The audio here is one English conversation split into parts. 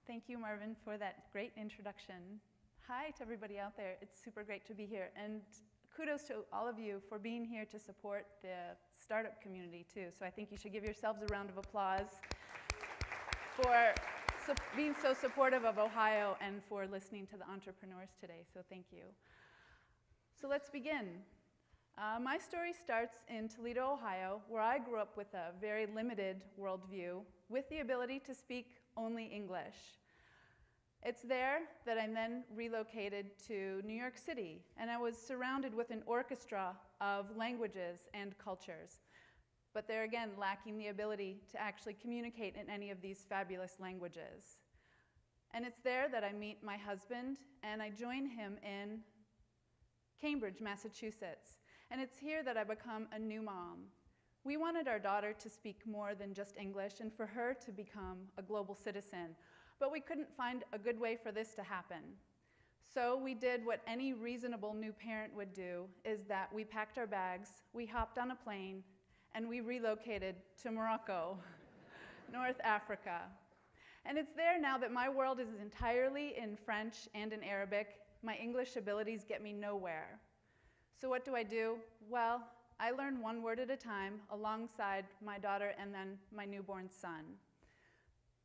Thank you, Marvin, for that great introduction. Hi to everybody out there. It's super great to be here. And kudos to all of you for being here to support the startup community, too. So I think you should give yourselves a round of applause for being so supportive of Ohio and for listening to the entrepreneurs today. So thank you. So let's begin. My story starts in Toledo, Ohio, where I grew up with a very limited worldview with the ability to speak only English. It's there that I then relocated to New York City, and I was surrounded with an orchestra of languages and cultures, but there again lacking the ability to actually communicate in any of these fabulous languages. And it's there that I meet my husband, and I join him in Cambridge, Massachusetts. And it's here that I become a new mom. We wanted our daughter to speak more than just English and for her to become a global citizen, but we couldn't find a good way for this to happen. So we did what any reasonable new parent would do, is that we packed our bags, we hopped on a plane, and we relocated to Morocco, North Africa. And it's there now that my world is entirely in French and in Arabic. My English abilities get me nowhere. So what do? Well, I learn one word at a time alongside my daughter and then my newborn son.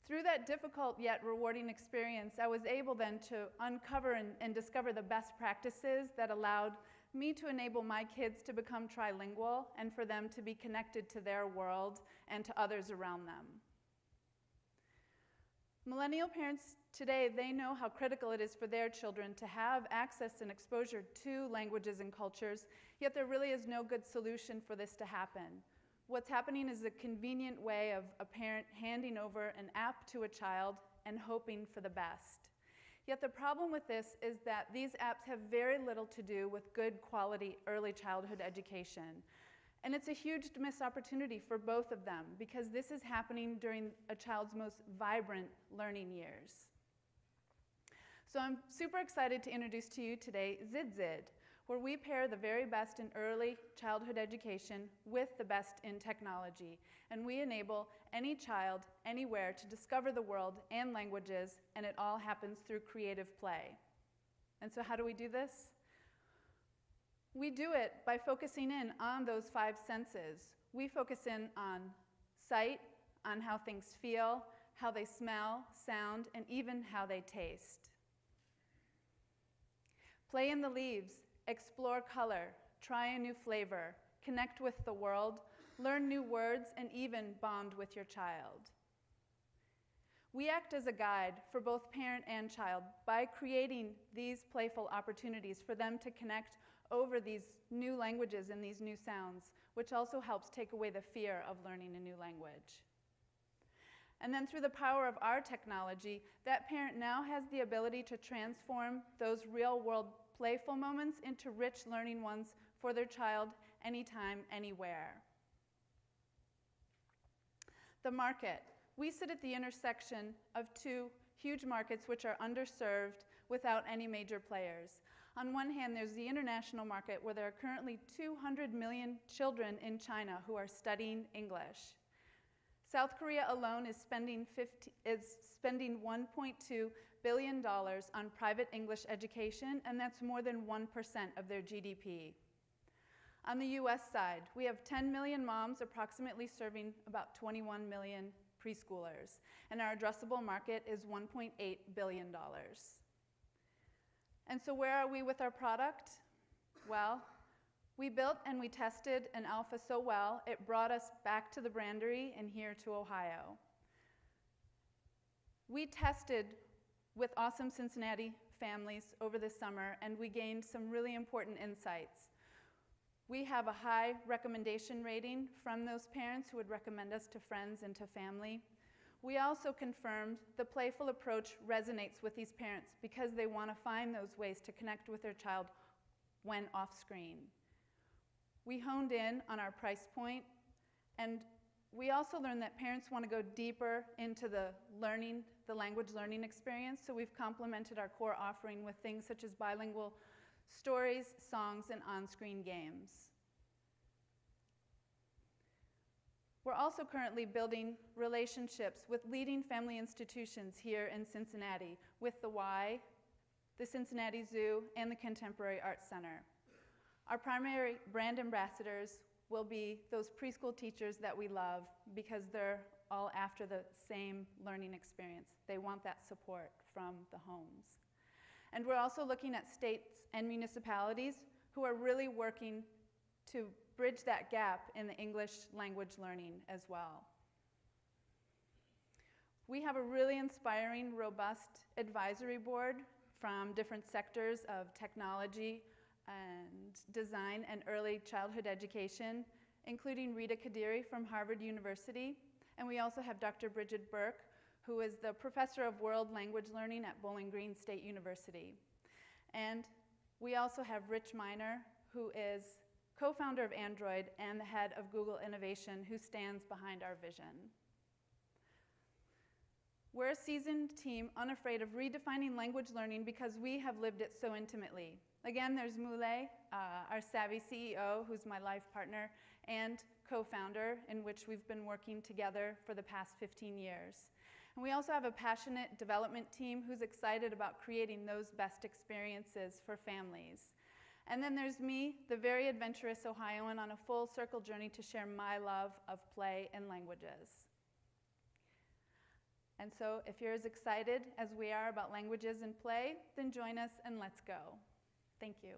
Through that difficult yet rewarding experience, I was able then to uncover and discover the best practices that allowed me to enable my kids to become trilingual and for them to be connected to their world and to others around them. Millennial parents today, they know how critical it is for their children to have access and exposure to languages and cultures, yet there really is no good solution for this to happen. What's happening is a convenient way of a parent handing over an app to a child and hoping for the best. Yet the problem with this is that these apps have very little to do with good quality early childhood education. And it's a huge missed opportunity for both of them because this is happening during a child's most vibrant learning years. So I'm super excited to introduce to you today Zid Zid, where we pair the very best in early childhood education with the best in technology. And we enable any child, anywhere, to discover the world and languages, and it all happens through creative play. And so how do we do this? We do it by focusing in on those 5 senses. We focus in on sight, on how things feel, how they smell, sound, and even how they taste. Play in the leaves, explore color, try a new flavor, connect with the world, learn new words, and even bond with your child. We act as a guide for both parent and child by creating these playful opportunities for them to connect over these new languages and these new sounds, which also helps take away the fear of learning a new language. And then through the power of our technology, that parent now has the ability to transform those real-world playful moments into rich learning ones for their child anytime, anywhere. The market. We sit at the intersection of 2 huge markets which are underserved without any major players. On one hand, there's the international market where there are currently 200 million children in China who are studying English. South Korea alone is spending $1.2 billion on private English education, and that's more than 1% of their GDP. On the US side, we have 10 million moms approximately serving about 21 million preschoolers, and our addressable market is $1.8 billion. And so where are we with our product? Well, we built and we tested an alpha so well, it brought us back to the Brandery and here to Ohio. We tested with awesome Cincinnati families over the summer, and we gained some really important insights. We have a high recommendation rating from those parents who would recommend us to friends and to family. We also confirmed the playful approach resonates with these parents because they want to find those ways to connect with their child when off screen. We honed in on our price point, and we also learned that parents want to go deeper into the language learning experience, so we've complemented our core offering with things such as bilingual stories, songs, and on-screen games. We're also currently building relationships with leading family institutions here in Cincinnati, with the Y, the Cincinnati Zoo, and the Contemporary Arts Center. Our primary brand ambassadors will be those preschool teachers that we love because they're all after the same learning experience. They want that support from the homes. And we're also looking at states and municipalities who are really working to bridge that gap in the English language learning as well. We have a really inspiring, robust advisory board from different sectors of technology and design and early childhood education, including Rita Kadiri from Harvard University. And we also have Dr. Bridget Burke, who is the professor of world language learning at Bowling Green State University. And we also have Rich Miner, who is co-founder of Android and the head of Google Innovation, who stands behind our vision. We're a seasoned team unafraid of redefining language learning because we have lived it so intimately. Again, there's Moulay, our savvy CEO, who's my life partner and co-founder, in which we've been working together for the past 15 years. And we also have a passionate development team who's excited about creating those best experiences for families. And then there's me, the very adventurous Ohioan, on a full circle journey to share my love of play and languages. And so if you're as excited as we are about languages and play, then join us and let's go. Thank you.